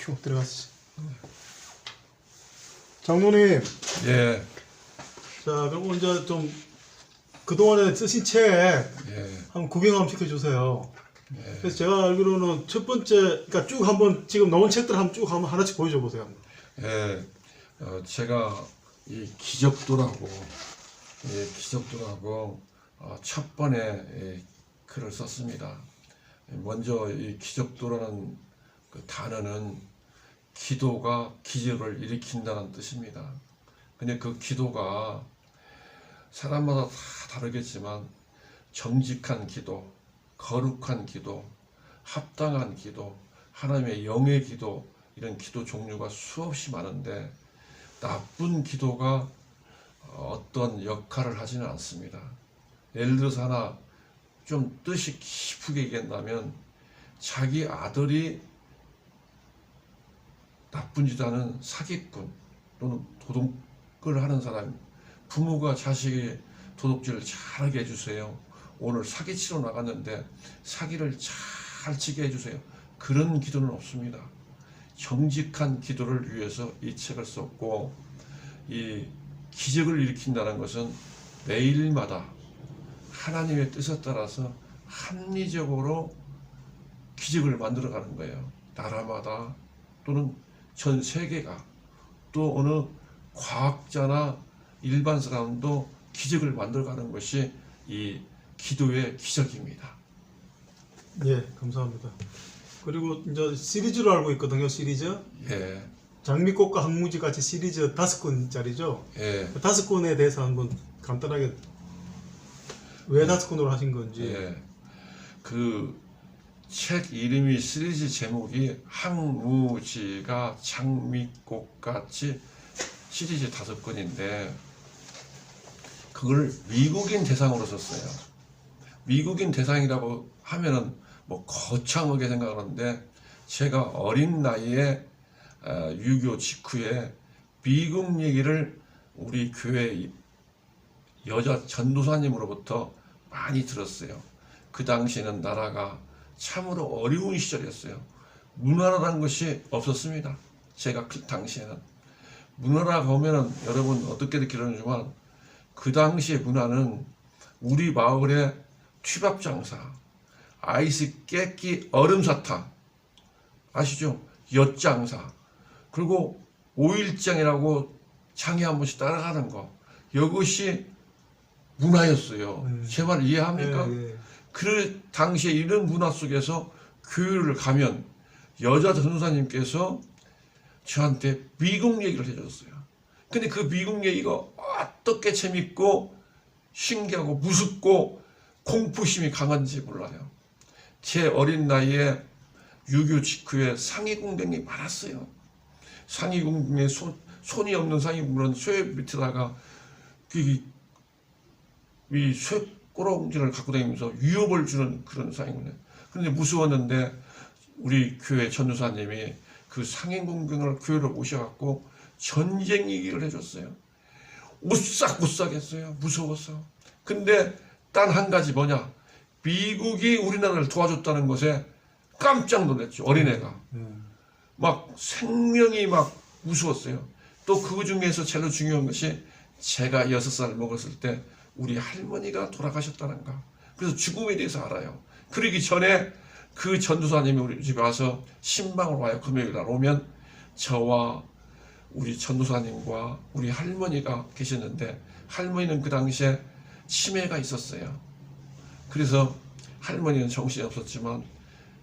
큐 들어가시죠. 장로님, 예, 자 그럼 이제 좀 그동안에 쓰신 책 예, 한번 구경 한번 시켜주세요. 예, 그래서 제가 알기로는 첫 번째, 그러니까 쭉 한번 지금 나온 책들 한번 쭉 한번 하나씩 보여줘 보세요. 예. 제가 이 기적도라고, 첫 번에 글을 썼습니다. 먼저 이 기적도라는 그 단어는 기도가 기적을 일으킨다는 뜻입니다. 근데 그 기도가 사람마다 다 다르겠지만 정직한 기도, 거룩한 기도, 합당한 기도, 하나님의 영의 기도, 이런 기도 종류가 수없이 많은데 나쁜 기도가 어떤 역할을 하지는 않습니다. 예를 들어서 하나 좀 뜻이 깊게 얘기한다면 자기 아들이 나쁜 짓 하는 사기꾼 또는 도둑을 하는 사람, 부모가 자식이 도둑질을 잘하게 해주세요. 오늘 사기치러 나갔는데 사기를 잘 치게 해주세요. 그런 기도는 없습니다. 정직한 기도를 위해서 이 책을 썼고, 이 기적을 일으킨다는 것은 매일마다 하나님의 뜻에 따라서 합리적으로 기적을 만들어가는 거예요. 나라마다 또는 전 세계가, 또 어느 과학자나 일반 사람도 기적을 만들어가는 것이 이 기도의 기적입니다. 예, 감사합니다. 그리고 이제 시리즈로 알고 있거든요. 시리즈 예, 장미꽃과 항무지 같이 시리즈 5권짜리죠. 예, 5권에 대해서 한번 간단하게 왜 5권으로 하신 건지. 예. 그 책 이름이, 시리즈 제목이 항무지가 장미꽃같이 시리즈 5권인데 그걸 미국인 대상으로 썼어요. 미국인 대상이라고 하면은 뭐 거창하게 생각하는데, 제가 어린 나이에 유교 직후에 미국 얘기를 우리 교회 여자 전도사님으로부터 많이 들었어요. 그 당시에는 나라가 참으로 어려운 시절이었어요. 문화라는 것이 없었습니다. 제가 그 당시에는 문화라 보면은 여러분 어떻게 느끼는지만, 그 당시의 문화는 우리 마을의 튀밥 장사, 아이스 깨끼 얼음 사탕 아시죠? 엿장사, 그리고 오일장이라고 장에 한 번씩 따라가는 거, 이것이 문화였어요. 제 말 이해합니까? 예. 그 당시에 이런 문화 속에서 교회를 가면 여자 전도사님께서 저한테 미국 얘기를 해줬어요. 근데 그 미국 얘기가 어떻게 재밌고 신기하고 무섭고 공포심이 강한지 몰라요. 제 어린 나이에 유교 직후에 상위궁뎅이 많았어요. 상위궁에 손이 없는 상위궁은 쇠 밑에다가 이 쇠꼬랑지를 갖고 다니면서 위협을 주는 그런 상위궁이에요. 그런데 무서웠는데 우리 교회 전도사님이 그 상인궁경을 교회로 모셔갖고 전쟁 얘기를 해줬어요. 오싹오싹 했어요. 무서워서. 근데 단 한 가지 뭐냐, 미국이 우리나라를 도와줬다는 것에 깜짝 놀랐죠. 어린애가 막 생명이 막 무서웠어요. 또 그 중에서 제일 중요한 것이 제가 6살 먹었을 때 우리 할머니가 돌아가셨다는 거. 그래서 죽음에 대해서 알아요. 그러기 전에 그 전도사님이 우리 집에 와서 신방을 와요. 금요일날 오면 저와 우리 전도사님과 우리 할머니가 계셨는데, 할머니는 그 당시에 치매가 있었어요. 그래서 할머니는 정신이 없었지만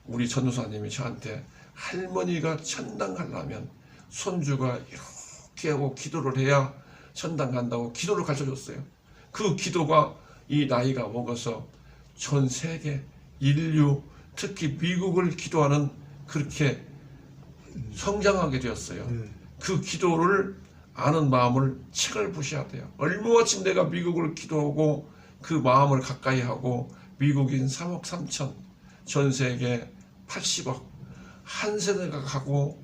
우리 전도사님이 저한테 할머니가 천당 가려면 손주가 이렇게 하고 기도를 해야 천당 간다고 기도를 가르쳐줬어요. 그 기도가 이 나이가 먹어서 전 세계 인류, 특히 미국을 기도하는 그렇게 성장하게 되었어요. 그 기도를 아는 마음을 책을 보셔야 돼요. 얼마치 내가 미국을 기도하고 그 마음을 가까이 하고, 미국인 3억 3천, 전 세계 80억, 한 세대가 가고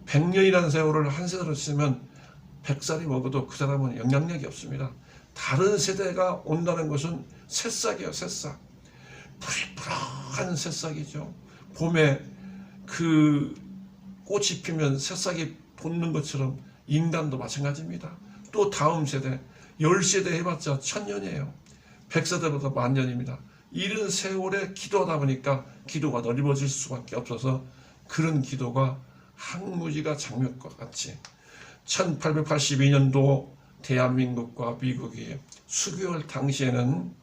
100년이라는 세월을 한 세대로 쓰면 100살이 먹어도 그 사람은 영향력이 없습니다. 다른 세대가 온다는 것은 새싹이에요. 새싹. 푸릇푸릇한 새싹이죠. 봄에 그 꽃이 피면 새싹이 돋는 것처럼 인간도 마찬가지입니다. 또 다음 세대, 10세대 해봤자 1000년이에요. 100세대보다 만년입니다. 이런 세월에 기도하다 보니까 기도가 넓어질 수밖에 없어서 그런 기도가 항무지가 장묘과 같이 1882년도 대한민국과 미국이 수교할 당시에는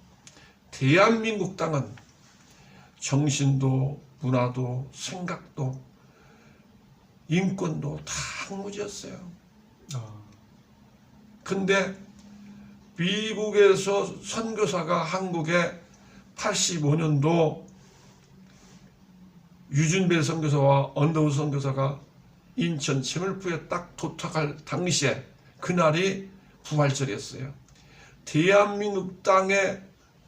대한민국 땅은 정신도 문화도 생각도 인권도 다 항무지였어요. 근데 미국에서 선교사가 한국에 85년도 유준배 선교사와 언더우드 선교사가 인천 채물포에 딱 도착할 당시에 그날이 부활절이었어요. 대한민국 땅에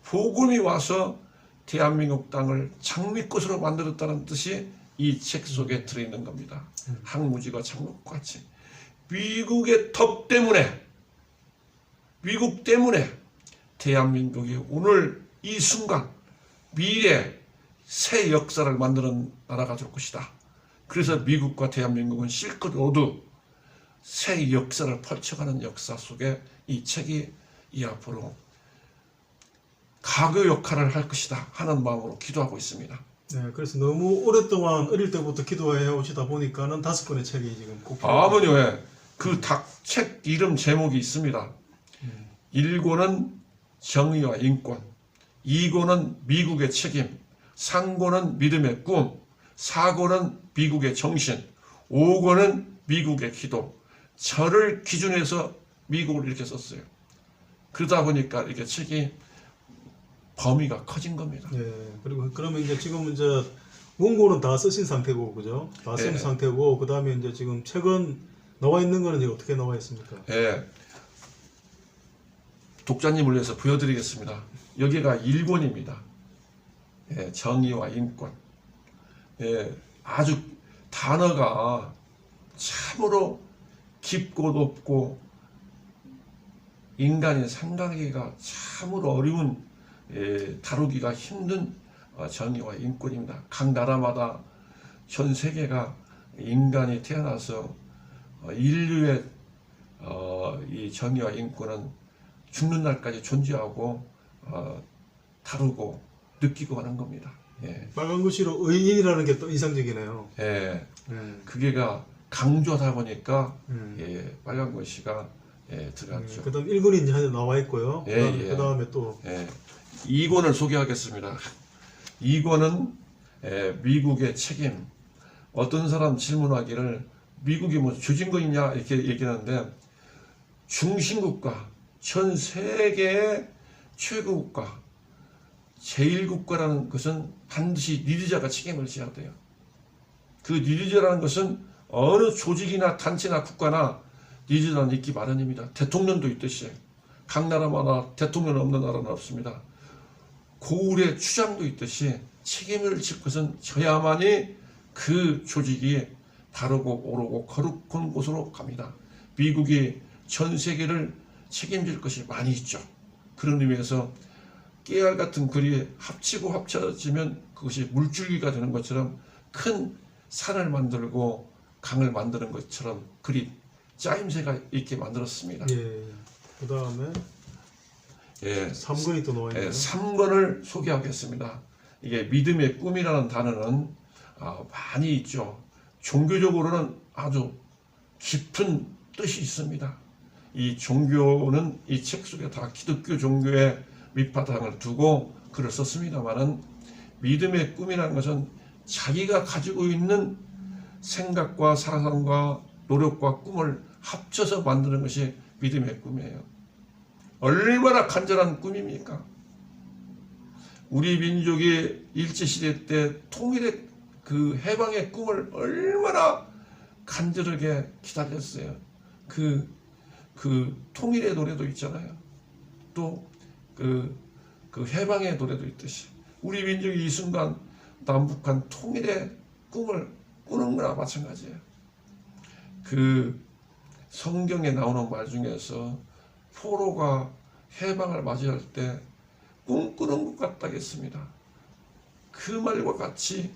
복음이 와서 대한민국 땅을 장미꽃으로 만들었다는 뜻이 이 책 속에 들어있는 겁니다. 항무지가 장미꽃 같이 미국의 덕 때문에 미국 때문에 대한민국이 오늘 이 순간 미래 새 역사를 만드는 나라가 될 것이다. 그래서 미국과 대한민국은 실크로드 새 역사를 펼쳐가는 역사 속에 이 책이 이 앞으로 가교 역할을 할 것이다 하는 마음으로 기도하고 있습니다. 네, 그래서 너무 오랫동안 어릴 때부터 기도해 오시다 보니까는 5권의 책이 지금 꼭 아버님 왜 그 책 이름 제목이 있습니다. 1권은 정의와 인권, 2권은 미국의 책임, 3권은 믿음의 꿈, 4권은 미국의 정신, 5권은 미국의 기도. 저를 기준해서 미국을 이렇게 썼어요. 그러다 보니까 이렇게 책이 범위가 커진 겁니다. 예, 그리고 그러면 이제 지금 이제 원고는 다 쓰신 상태고, 그죠? 다 쓴 예. 상태고, 그 다음에 이제 지금 책은 나와 있는 거는 이제 어떻게 나와 있습니까? 예. 독자님을 위해서 보여드리겠습니다. 여기가 1권입니다. 예, 정의와 인권. 예, 아주 단어가 참으로 깊고 높고 인간의 생각하기가 참으로 어려운 다루기가 힘든 정의와 인권입니다. 각 나라마다 전 세계가 인간이 태어나서 인류의 이 정의와 인권은 죽는 날까지 존재하고 다루고 느끼고 하는 겁니다. 예. 빨간 글씨로 의인이라는 게 또 인상적이네요. 예. 그게가 강조하다 보니까 예, 빨간 글씨가 들어갔죠. 그 다음 1권이 이제 나와 있고요. 예. 그 다음에 또 2권을 소개하겠습니다. 2권은 미국의 책임. 어떤 사람 질문하기를 미국이 뭐 조진 거 있냐 이렇게 얘기하는데 중심국가, 전 세계의 최고국가, 제1국가라는 것은 반드시 리더자가 책임을 져야 돼요. 그 리더자라는 것은 어느 조직이나 단체나 국가나 리더자는 있기 마련입니다. 대통령도 있듯이 각 나라마다 대통령 없는 나라는 없습니다. 고을의 추장도 있듯이 책임을 질 것은 져야만이 그 조직이 바르고 옳고 거룩한 곳으로 갑니다. 미국이 전 세계를 책임질 것이 많이 있죠. 그런 의미에서 깨알 같은 글이 합치고 합쳐지면 그것이 물줄기가 되는 것처럼 큰 산을 만들고 강을 만드는 것처럼 글이 짜임새가 있게 만들었습니다. 예. 그 다음에 3권이 또 나와 있네요. 3권을 소개하겠습니다. 이게 믿음의 꿈이라는 단어는 많이 있죠. 종교적으로는 아주 깊은 뜻이 있습니다. 이 종교는 이 책 속에 다 기독교 종교의 밑바탕을 두고 글을 썼습니다만은 믿음의 꿈이라는 것은 자기가 가지고 있는 생각과 사상과 노력과 꿈을 합쳐서 만드는 것이 믿음의 꿈이에요. 얼마나 간절한 꿈입니까? 우리 민족이 일제시대 때 통일의 그 해방의 꿈을 얼마나 간절하게 기다렸어요. 그 통일의 노래도 있잖아요. 또 그 해방의 노래도 있듯이 우리 민족이 이 순간 남북한 통일의 꿈을 꾸는 거나 마찬가지예요. 그 성경에 나오는 말 중에서 포로가 해방을 맞이할 때 꿈꾸는 것 같다겠습니다. 그 말과 같이